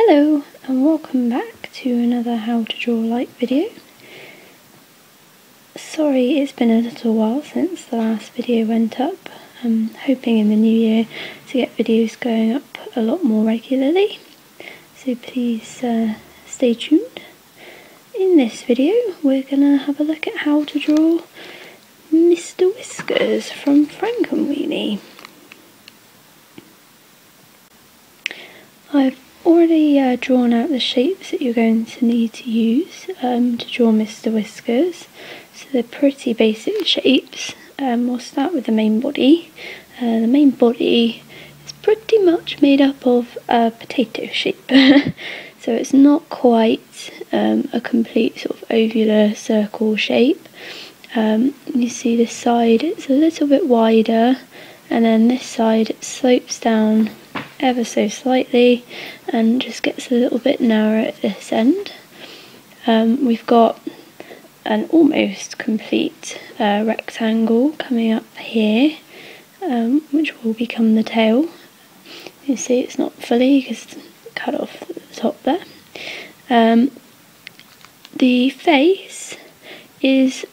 Hello and welcome back to another how to draw light video. Sorry it's been a little while since the last video went up. I'm hoping in the new year to get videos going up a lot more regularly, so please stay tuned. In this video we're going to have a look at how to draw Mr Whiskers from Frankenweenie. I've already drawn out the shapes that you're going to need to use to draw Mr Whiskers, so they're pretty basic shapes. We'll start with the main body. The main body is pretty much made up of a potato shape, so it's not quite a complete sort of ovular circle shape. You see this side, it's a little bit wider, and then this side it slopes down ever so slightly and just gets a little bit narrower at this end. We've got an almost complete rectangle coming up here, which will become the tail. You see it's not fully because it's cut off at the top there. The face is,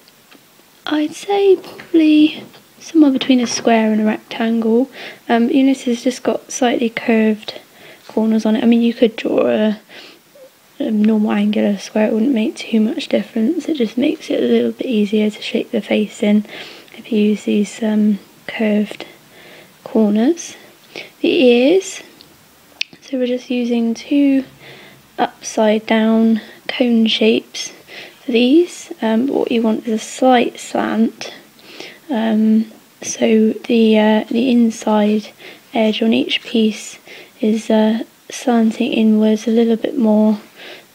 I'd say, probably somewhere between a square and a rectangle. You notice it's just got slightly curved corners on it. I mean, you could draw a normal angular square, it wouldn't make too much difference. It just makes it a little bit easier to shape the face in if you use these curved corners. The ears, so we're just using two upside down cone shapes for these, but what you want is a slight slant. So the inside edge on each piece is slanting inwards a little bit more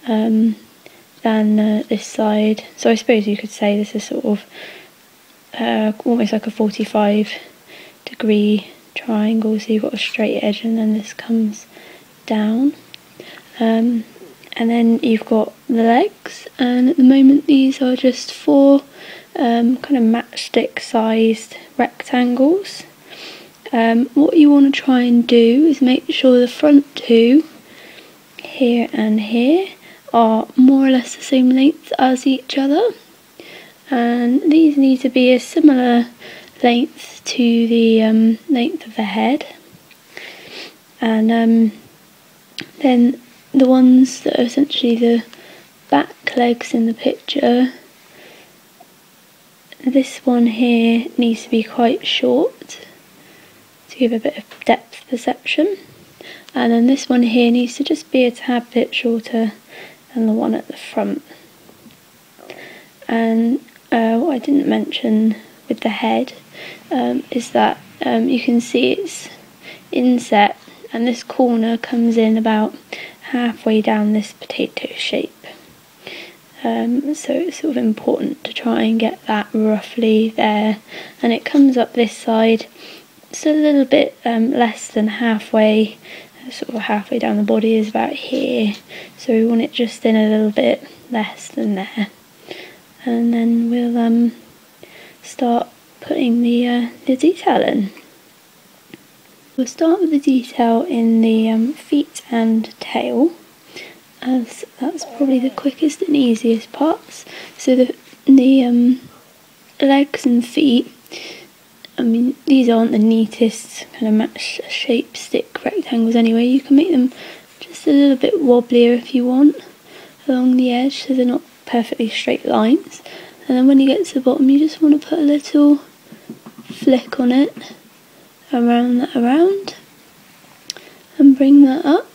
than this side. So I suppose you could say this is sort of almost like a 45-degree triangle, so you've got a straight edge and then this comes down. And then you've got the legs, and at the moment these are just four kind of matchstick sized rectangles. What you want to try and do is make sure the front two, here and here, are more or less the same length as each other, and these need to be a similar length to the length of the head. And then the ones that are essentially the back legs in the picture, this one here needs to be quite short to give a bit of depth perception, and then this one here needs to just be a tad bit shorter than the one at the front. And what I didn't mention with the head is that you can see it's inset, and this corner comes in about halfway down this potato shape. So it's sort of important to try and get that roughly there, and it comes up this side just a little bit less than halfway, sort of halfway down the body is about here, so we want it just in a little bit less than there. And then we'll start putting the detail in. We'll start with the detail in the feet and tail, as that's probably the quickest and easiest parts. So the legs and feet, I mean, these aren't the neatest kind of match shape stick rectangles anyway. You can make them just a little bit wobblier if you want along the edge, so they're not perfectly straight lines. And then when you get to the bottom, you just want to put a little flick on it around and bring that up.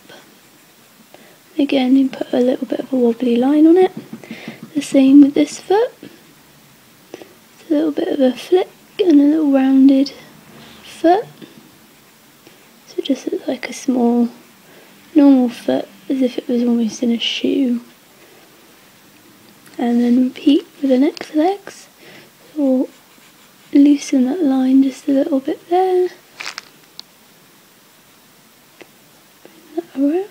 Again, you put a little bit of a wobbly line on it. The same with this foot. It's a little bit of a flick and a little rounded foot. So it just looks like a small normal foot, as if it was almost in a shoe. And then repeat with the next legs. So loosen that line just a little bit there. Bring that around.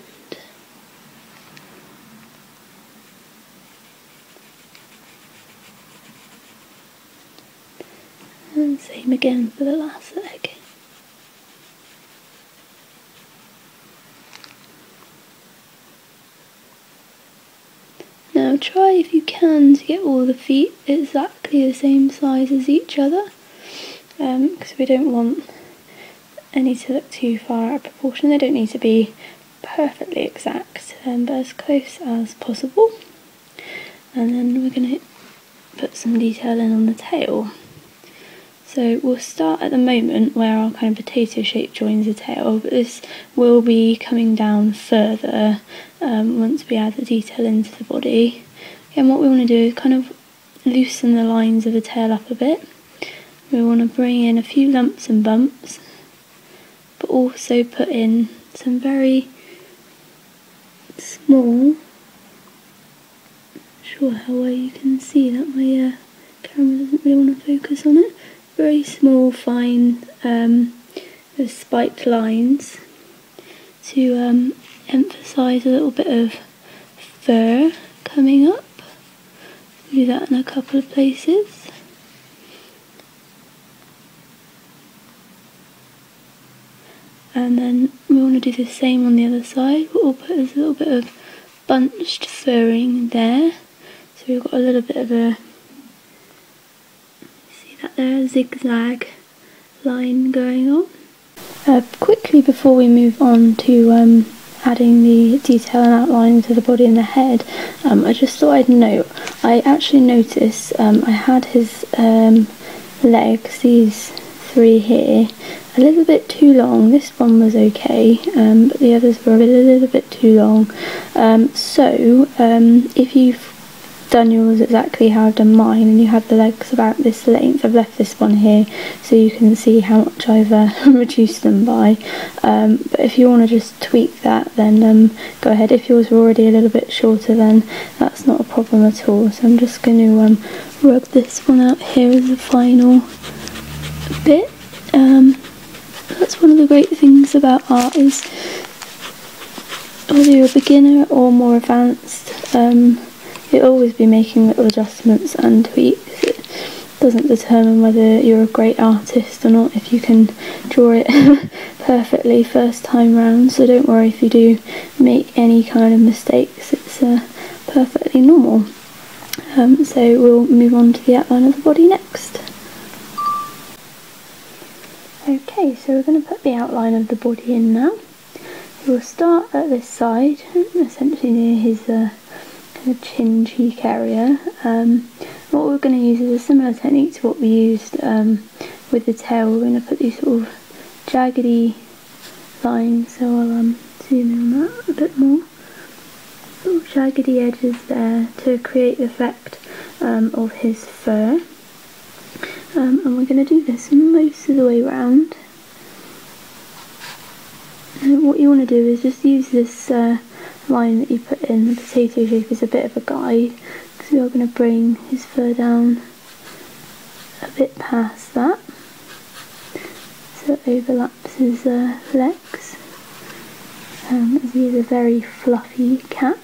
And same again for the last leg. Now try if you can to get all the feet exactly the same size as each other, because we don't want any to look too far out of proportion. They don't need to be perfectly exact, but as close as possible. And then we're going to put some detail in on the tail. So we'll start at the moment where our kind of potato shape joins the tail, but this will be coming down further once we add the detail into the body. And what we want to do is kind of loosen the lines of the tail up a bit. We want to bring in a few lumps and bumps, but also put in some very small, not sure how well you can see that, my camera doesn't really want to focus on it, very small fine spiked lines to emphasise a little bit of fur coming up. Do that in a couple of places. And then we want to do the same on the other side. What we'll put is a little bit of bunched furring there. So we've got a little bit of a, see that there, a zigzag line going on. Quickly before we move on to adding the detail and outline to the body and the head, I just thought I'd note, I actually noticed I had his legs, these three here, a little bit too long. This one was okay, but the others were a little bit too long. So if you've done yours exactly how I've done mine and you have the legs about this length, I've left this one here so you can see how much I've reduced them by. But if you want to just tweak that, then go ahead. If yours were already a little bit shorter, then that's not a problem at all. So I'm just going to rub this one out here as a final bit. That's one of the great things about art, is whether you're a beginner or more advanced, you'll always be making little adjustments and tweaks. It doesn't determine whether you're a great artist or not if you can draw it perfectly first time round, so don't worry if you do make any kind of mistakes, it's perfectly normal. So we'll move on to the outline of the body next. Okay, so we're going to put the outline of the body in now. We'll start at this side, essentially near his kind of chin cheek area. What we're going to use is a similar technique to what we used with the tail. We're going to put these sort of jaggedy lines, so I'll zoom in on that a bit more. Little jaggedy edges there to create the effect of his fur. And we're going to do this most of the way round. And what you want to do is just use this line that you put in, the potato shape, as a bit of a guide, because we are going to bring his fur down a bit past that, so it overlaps his legs, as he is a very fluffy cat.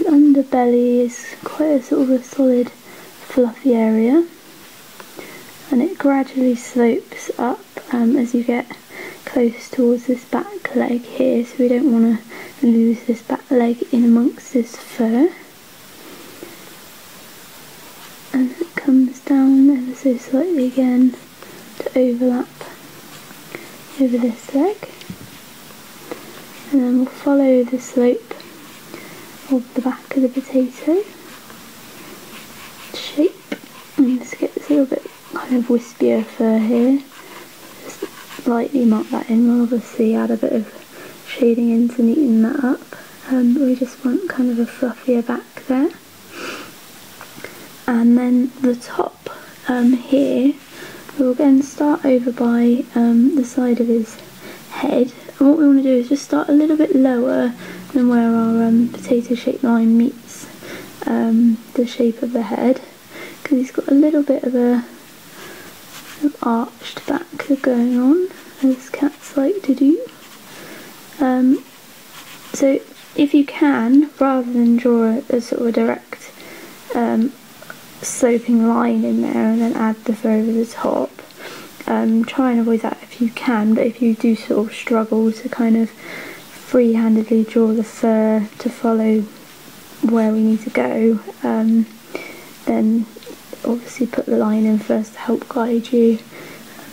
Underbelly is quite a sort of a solid fluffy area, and it gradually slopes up as you get close towards this back leg here, so we don't want to lose this back leg in amongst this fur. And it comes down ever so slightly again to overlap over this leg, and then we'll follow the slope of the back of the potato shape, and just get this little bit kind of wispier fur here. Just lightly mark that in. We'll obviously add a bit of shading in to neaten that up, but we just want kind of a fluffier back there. And then the top here, we'll again start over by the side of his head, and what we want to do is just start a little bit lower than where our potato shape line meets the shape of the head, because he's got a little bit of a arched back going on, as cats like to do. So if you can, rather than draw a sort of a direct sloping line in there and then add the fur over the top. Try and avoid that if you can, but if you do sort of struggle to kind of free-handedly draw the fur to follow where we need to go, then obviously put the line in first to help guide you.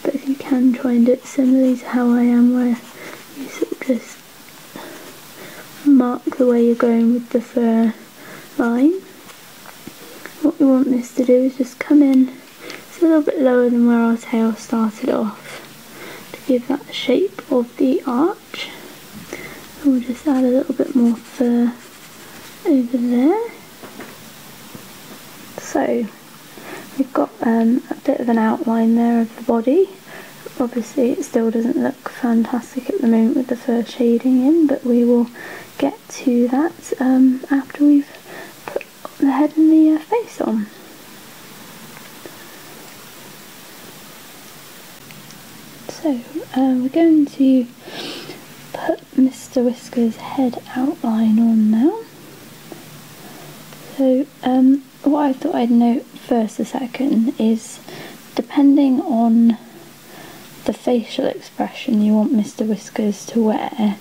But if you can, try and do it similarly to how I am, where you sort of just mark the way you're going with the fur line. What we want this to do is just come in, it's a little bit lower than where our tail started off, to give that the shape of the arch. And we'll just add a little bit more fur over there. So we've got a bit of an outline there of the body. Obviously it still doesn't look fantastic at the moment with the fur shading in, but we will get to that after we've put the head and the face on. So we're going to put Mr Whiskers' head outline on now. So what I thought I'd note first a second is, depending on the facial expression you want Mr Whiskers to wear,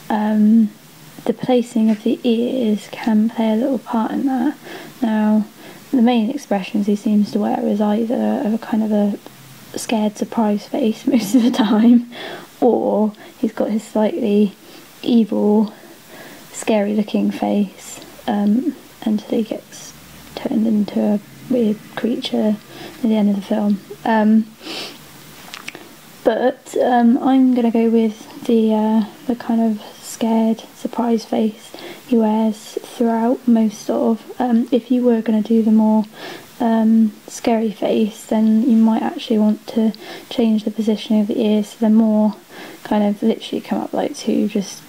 the placing of the ears can play a little part in that. Now, the main expressions he seems to wear is either a kind of a scared surprise face most of the time, or he's got his slightly evil, scary looking face until he gets turned into a weird creature at the end of the film. But I'm going to go with the kind of scared surprise face he wears throughout most of. If you were going to do the more scary face, then you might actually want to change the positioning of the ears so they're more kind of literally come up like two just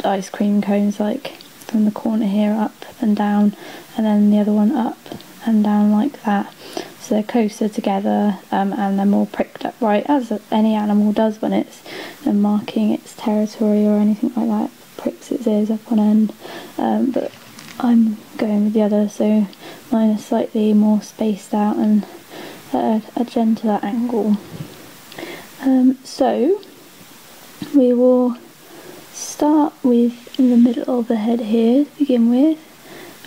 ice cream cones, like from the corner here up and down, and then the other one up and down like that. So they're closer together and they're more pricked up, right, as any animal does when it's marking its territory or anything like that. It pricks its ears up on end. But I'm going with the other, so mine is slightly more spaced out and a gentler angle. So we will start with in the middle of the head here to begin with.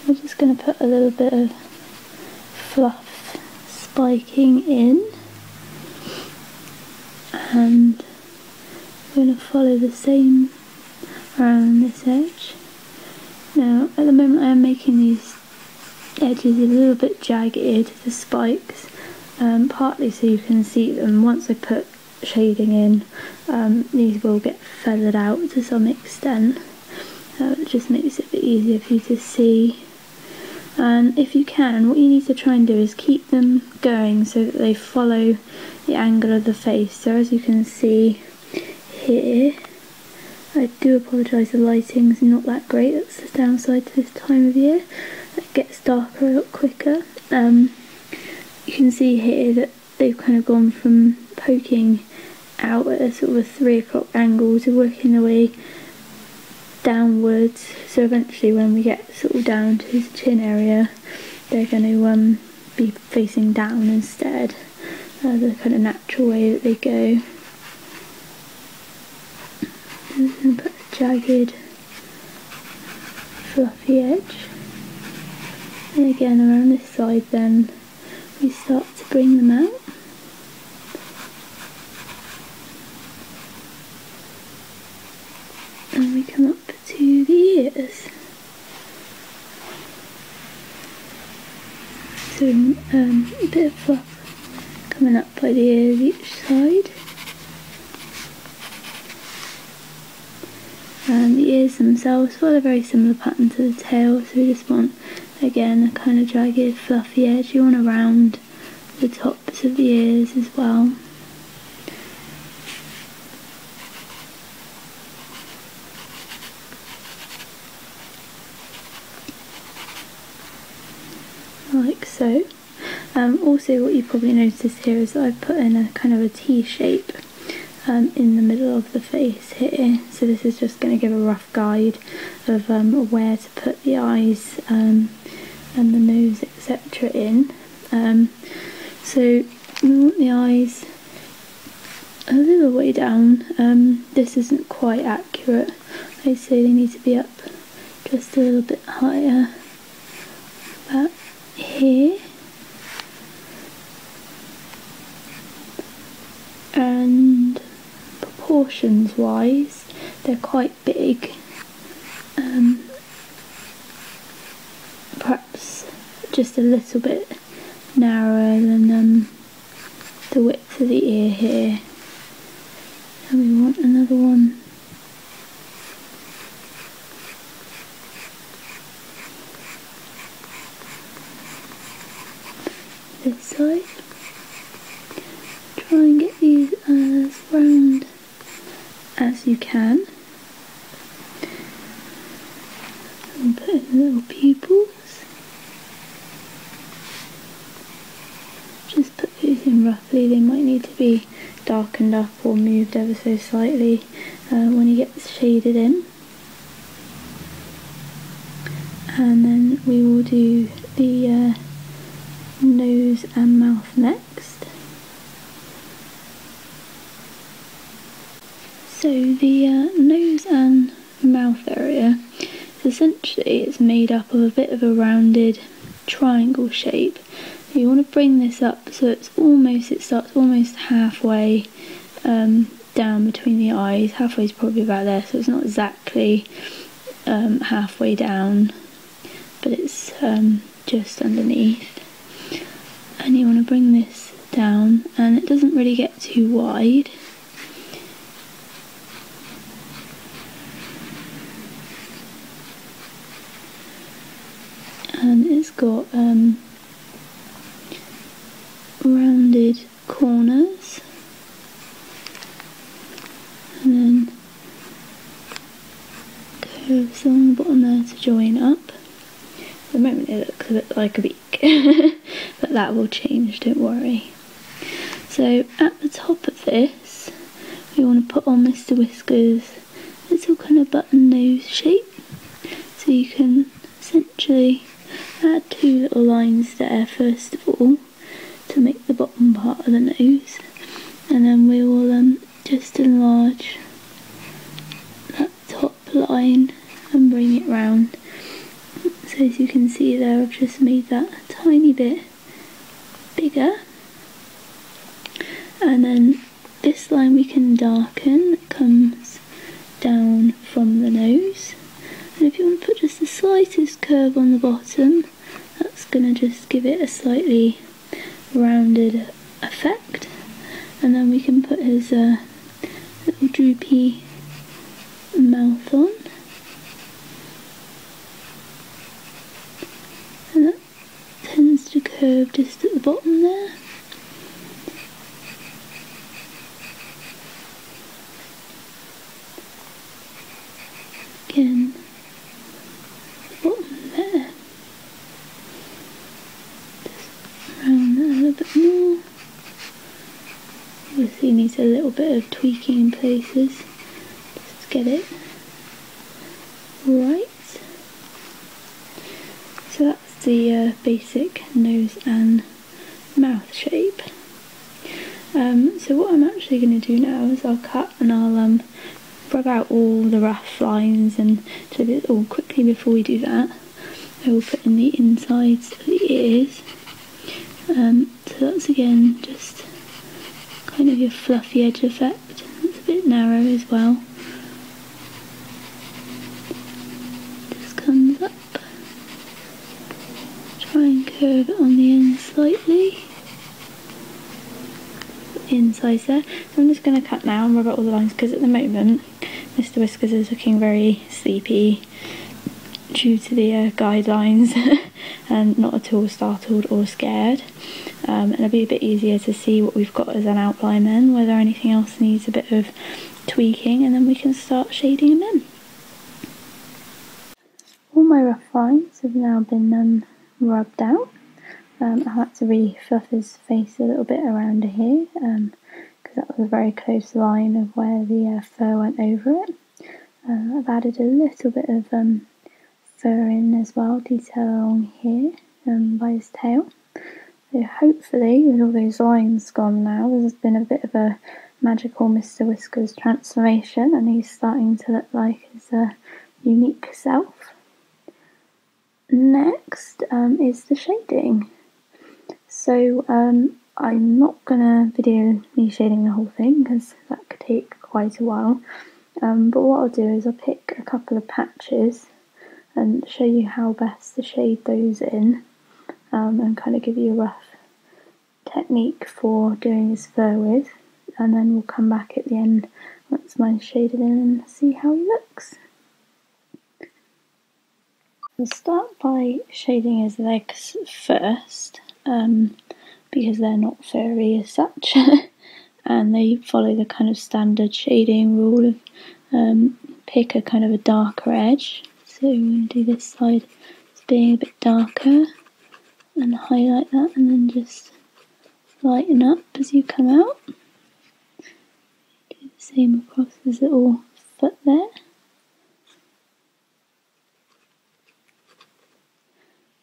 We're just going to put a little bit of fluff spiking in, and we're going to follow the same around this edge. Now at the moment I am making these edges a little bit jagged, the spikes, partly so you can see them. Once I put shading in, these will get feathered out to some extent. It just makes it a bit easier for you to see. And if you can, what you need to try and do is keep them going so that they follow the angle of the face. So as you can see here, I do apologise, the lighting's not that great, that's the downside to this time of year. It gets darker a lot quicker. You can see here that they've kind of gone from poking out at a sort of a 3 o'clock angle to working their way downwards, so eventually when we get sort of down to his chin area, they're going to be facing down instead, the kind of natural way that they go. I'm just going to put a jagged, fluffy edge, and again around this side then we start to bring them out. And we come up to the ears. So a bit of fluff coming up by the ears each side. And the ears themselves follow a very similar pattern to the tail, so we just want, again, a kind of jagged, fluffy edge. You want to round the tops of the ears as well. Like so. Also what you probably noticed here is that I've put in a kind of a T shape in the middle of the face here, so this is just going to give a rough guide of where to put the eyes and and the nose, etc. in. So we want the eyes a little way down. This isn't quite accurate. I say they need to be up just a little bit higher, about here. And proportions wise, they're quite big. Perhaps just a little bit narrower than the width of the ear here. And we want another one this side. Try and get these as round as you can. And put in the little pupils. Just put these in roughly. They might need to be darkened up or moved ever so slightly when you get this shaded in. And then we will do the nose and mouth next. So the nose and mouth area, essentially it's made up of a bit of a rounded triangle shape. You want to bring this up so it starts almost halfway down between the eyes. Halfway is probably about there, so it's not exactly halfway down, but it's just underneath. And you want to bring this down, and it doesn't really get too wide. And it's got rounded corners, and then curves along the bottom there to join up. At the moment it looks a bit like a beak, but that will change, don't worry. So at the top of this, we want to put on Mr Whiskers' little kind of button nose shape. So you can essentially add two little lines there first of all to make the bottom part of the nose, and then we will just enlarge that top line and bring it round. So as you can see there, I've just made that a tiny bit bigger, and then this line we can darken. It comes down from the nose, and if you want to put just the slightest curve on the bottom, that's going to just give it a slightly rounded effect. And then we can put his little droopy mouth on, and that tends to curve just at the bottom there. Again, the bottom there. Just round that a little bit more. Obviously needs a little bit of tweaking in places just to get it right. So that's the basic nose and mouth shape. So what I'm actually going to do now is I'll cut and I'll rub out all the rough lines, and to do it all quickly before we do that, I will put in the insides of the ears. So that's again just kind of your fluffy edge effect. It's a bit narrow as well. Just comes up. Try and curve it on the end slightly. The insides there. So I'm just going to cut now and rub out all the lines, because at the moment Mr Whiskers is looking very sleepy due to the guidelines and not at all startled or scared. And it'll be a bit easier to see what we've got as an outline then, whether anything else needs a bit of tweaking, and then we can start shading them in. All my rough lines have now been rubbed out. I had to really fluff his face a little bit around here, because that was a very close line of where the fur went over it. I've added a little bit of fur in as well, detail along here, by his tail. So hopefully, with all those lines gone now, there's been a bit of a magical Mr Whiskers transformation, and he's starting to look like his unique self. Next is the shading. So I'm not going to video me shading the whole thing because that could take quite a while, but what I'll do is I'll pick a couple of patches and show you how best to shade those in, and kind of give you a rough technique for doing his fur with, and then we'll come back at the end once mine's shaded in and see how he looks. We'll start by shading his legs first, because they're not furry as such, and they follow the kind of standard shading rule of pick a kind of a darker edge. So we're going to do this side as being a bit darker and highlight that, and then just lighten up as you come out. Do the same across his little foot there.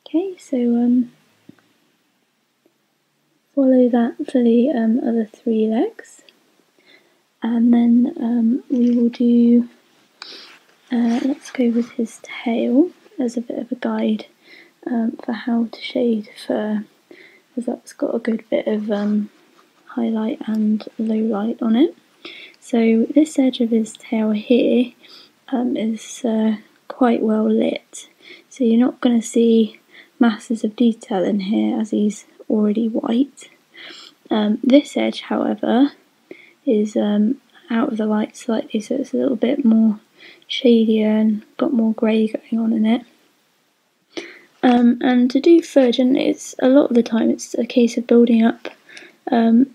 Okay, so follow that for the other 3 legs, and then we will do, let's go with his tail as a bit of a guide for how to shade fur, because that's got a good bit of highlight and low light on it. So this edge of his tail here is quite well lit, so you're not going to see masses of detail in here as he's already white. This edge, however, is out of the light slightly, so it's a little bit more shadier and got more grey going on in it. And to do fur, it's a lot of the time it's a case of building up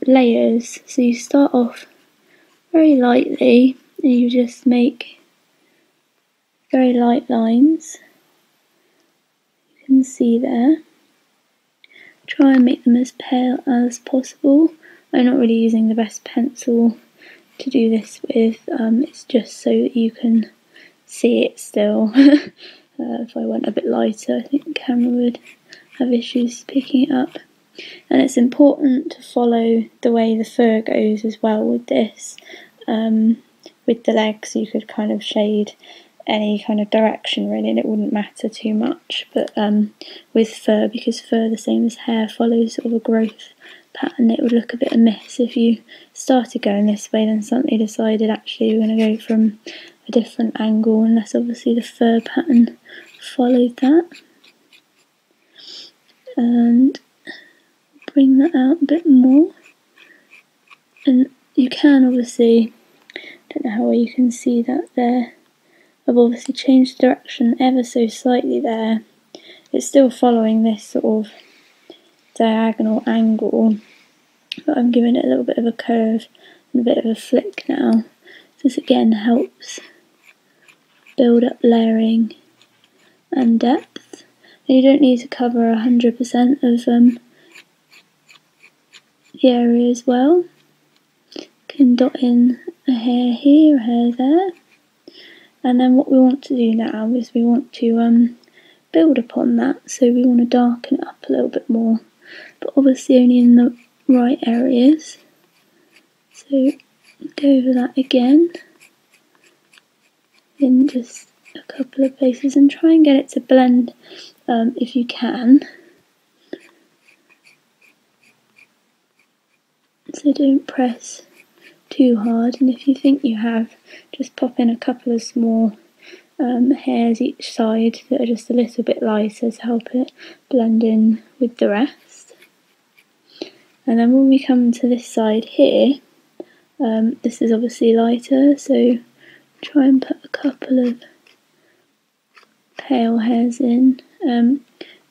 layers. So you start off very lightly and you just make very light lines. You can see there. Try and make them as pale as possible. I'm not really using the best pencil to do this with, it's just so that you can see it still. If I went a bit lighter, I think the camera would have issues picking it up. And it's important to follow the way the fur goes as well with this. With the legs you could kind of shade any kind of direction really, and it wouldn't matter too much, but with fur, because fur, the same as hair, follows sort of a growth pattern, it would look a bit amiss if you started going this way then suddenly decided actually you're going to go from a different angle, unless obviously the fur pattern followed that. And bring that out a bit more, and you can obviously, don't know how well you can see that there, I've obviously changed the direction ever so slightly there. It's still following this sort of diagonal angle, but I'm giving it a little bit of a curve and a bit of a flick now. This again helps build up layering and depth. And you don't need to cover 100% of the area as well. You can dot in a hair here, a hair there. And then what we want to do now is we want to build upon that, so we want to darken it up a little bit more, but obviously only in the right areas. So go over that again in just a couple of places and try and get it to blend if you can. So don't press too hard, and if you think you have, just pop in a couple of small hairs each side that are just a little bit lighter to help it blend in with the rest. And then when we come to this side here, this is obviously lighter, so try and put a couple of pale hairs in,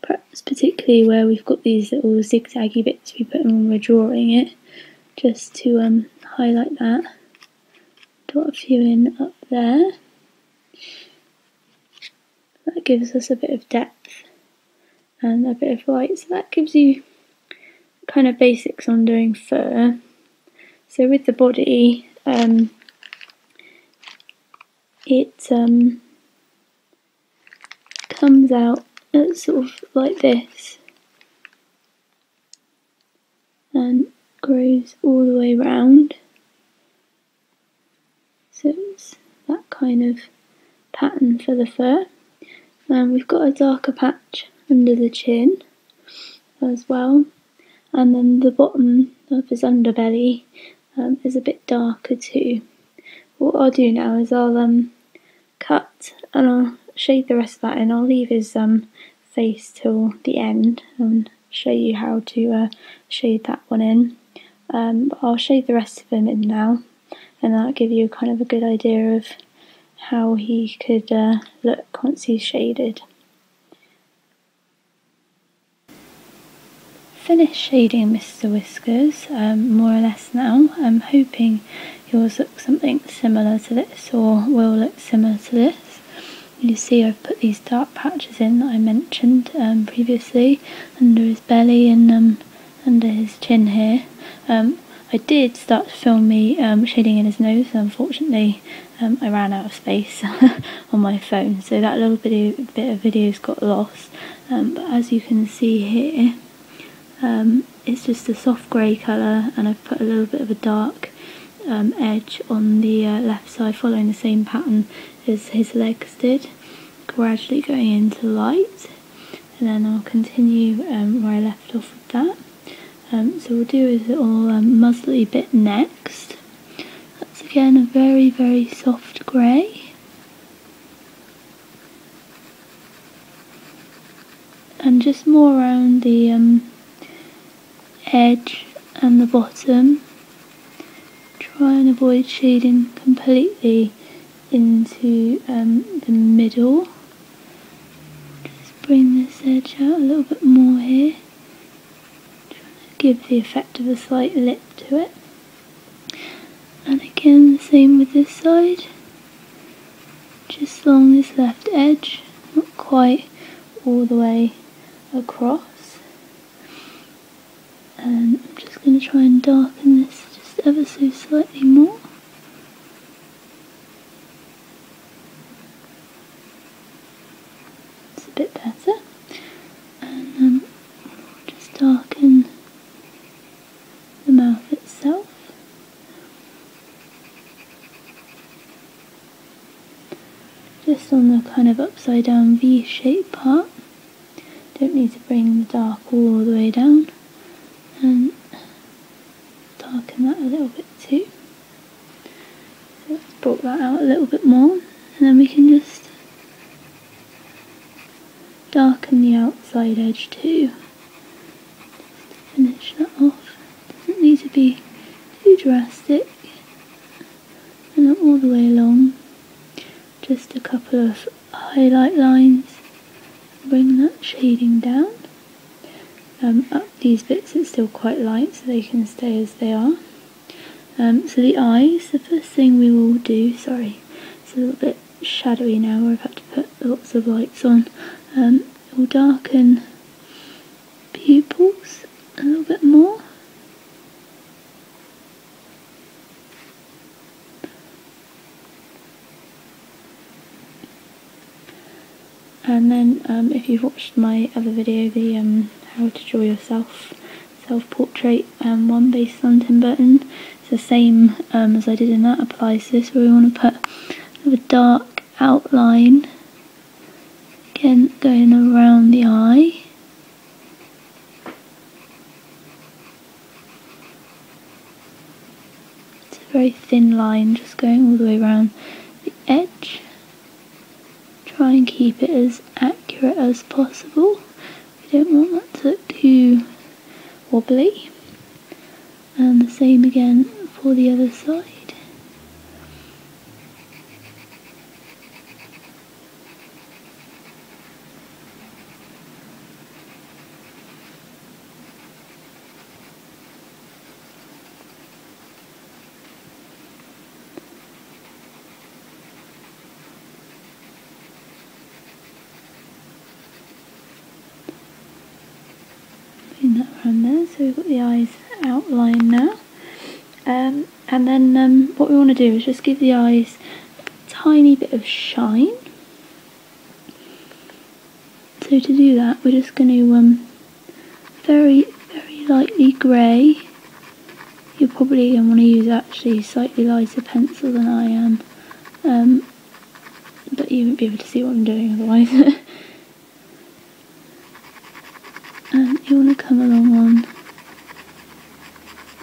perhaps particularly where we've got these little zigzaggy bits we put in when we're drawing it, just to highlight that. Dot a few in up there. That gives us a bit of depth and a bit of light, so that gives you kind of basics on doing fur. So with the body, it comes out sort of like this, goes all the way round. So it's that kind of pattern for the fur. And we've got a darker patch under the chin as well. And then the bottom of his underbelly is a bit darker too. What I'll do now is I'll cut and I'll shade the rest of that in. I'll leave his face till the end and show you how to shade that one in. But I'll shade the rest of him in now, and that'll give you kind of a good idea of how he could look once he's shaded. Finished shading Mr Whiskers more or less now. I'm hoping yours looks something similar to this, or will look similar to this. You see I've put these dark patches in that I mentioned previously under his belly and under his chin here. I did start to film me shading in his nose, unfortunately I ran out of space on my phone, so that little bit of videos got lost. But as you can see here, it's just a soft grey colour, and I've put a little bit of a dark edge on the left side, following the same pattern as his legs did, gradually going into light, and then I'll continue where I left off with that. So we'll do his little muzzly bit next. That's again a very, very soft grey. And just more around the edge and the bottom. Try and avoid shading completely into the middle. Just bring this edge out a little bit more here. Give the effect of a slight lip to it. And again the same with this side, just along this left edge, not quite all the way across. And I'm just going to try and darken this just ever so slightly more. It's a bit better. And just darken the mouth itself. Just on the kind of upside down V-shaped part. Don't need to bring the dark all the way down. And darken that a little bit too. So let's brought that out a little bit more, and then we can just darken the outside edge too. Just to finish that off. Doesn't need to be too drastic, and then all the way along, just a couple of highlight lines, bring that shading down. Up these bits it's still quite light, so they can stay as they are. So the eyes, the first thing we will do, sorry, it's a little bit shadowy now where I've had to put lots of lights on. We'll darken pupils a little bit more. And then if you've watched my other video, the how to draw yourself self-portrait one based on Tim Burton, it's the same as I did in that, applies to this, where we want to put a dark outline, again going around the eye. It's a very thin line, just going all the way around the edge. Try and keep it as accurate as possible. We don't want that to look too wobbly. And the same again for the other side. That around there, so we've got the eyes outlined now. And then what we want to do is just give the eyes a tiny bit of shine. So to do that, we're just going to very, very lightly grey you're probably going to want to use actually slightly lighter pencil than I am, but you won't be able to see what I'm doing otherwise. You want to come along on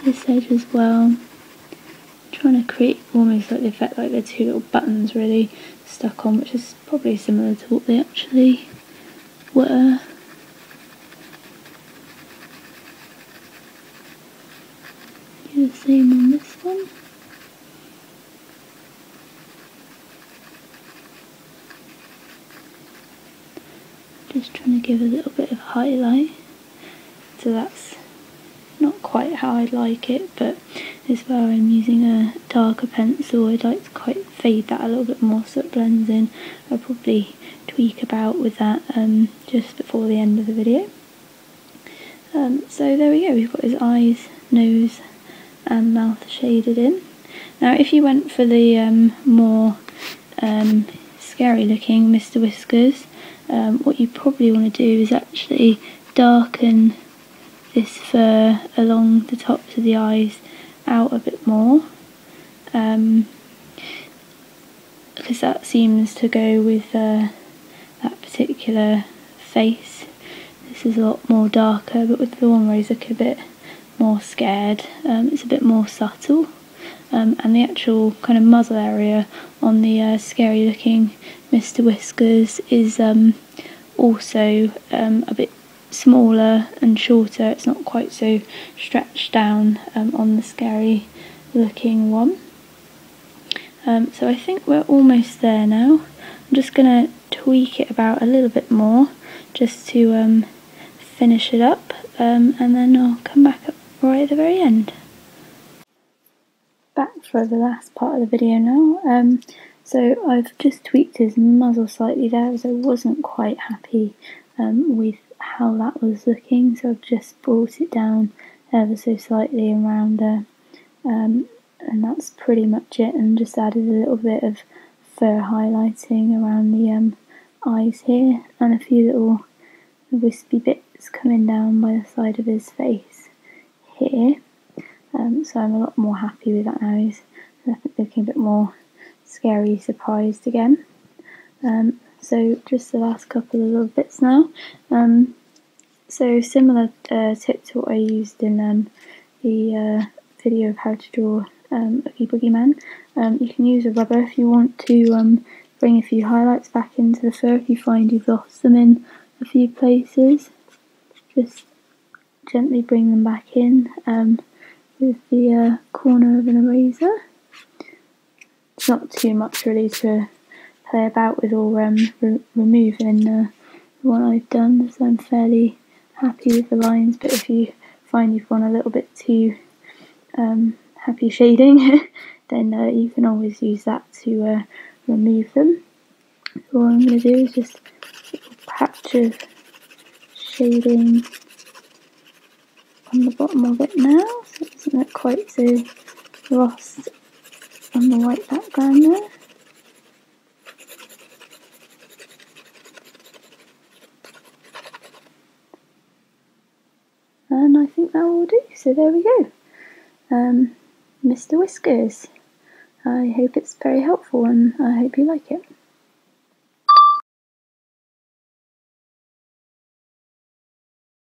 this edge as well, trying to create almost like the effect like they're two little buttons really stuck on, which is probably similar to what they actually were. Do the same on this one. Just trying to give a little bit of highlight, so that's not quite how I'd like it, but as well I'm using a darker pencil. I'd like to quite fade that a little bit more so it blends in. I'll probably tweak about with that just before the end of the video. So there we go, we've got his eyes, nose and mouth shaded in. Now if you went for the more scary looking Mr Whiskers, what you probably want to do is actually darken this fur along the tops of the eyes out a bit more, because that seems to go with that particular face. This is a lot more darker, but with the one where he's looking a bit more scared, it's a bit more subtle. And the actual kind of muzzle area on the scary looking Mr Whiskers is also a bit smaller and shorter. It's not quite so stretched down on the scary looking one. So I think we're almost there now. I'm just going to tweak it about a little bit more just to finish it up, and then I'll come back up right at the very end. Back for the last part of the video now. So I've just tweaked his muzzle slightly there as I wasn't quite happy with how that was looking, so I've just brought it down ever so slightly around there, and that's pretty much it, and just added a little bit of fur highlighting around the eyes here, and a few little wispy bits coming down by the side of his face here. So I'm a lot more happy with that now. He's definitely looking a bit more scary, surprised again. So just the last couple of little bits now. So similar tip to what I used in the video of how to draw Oogie Boogie Man. You can use a rubber if you want to bring a few highlights back into the fur if you find you've lost them in a few places. Just gently bring them back in with the corner of an eraser. It's not too much really to play about with, or removing the one I've done, so I'm fairly happy with the lines, but if you find you've gone a little bit too happy shading, then you can always use that to remove them. So what I'm going to do is just a little patch of shading on the bottom of it now, so it doesn't look quite so lost on the white background there. And I think that will do, so there we go. Mr Whiskers. I hope it's very helpful and I hope you like it.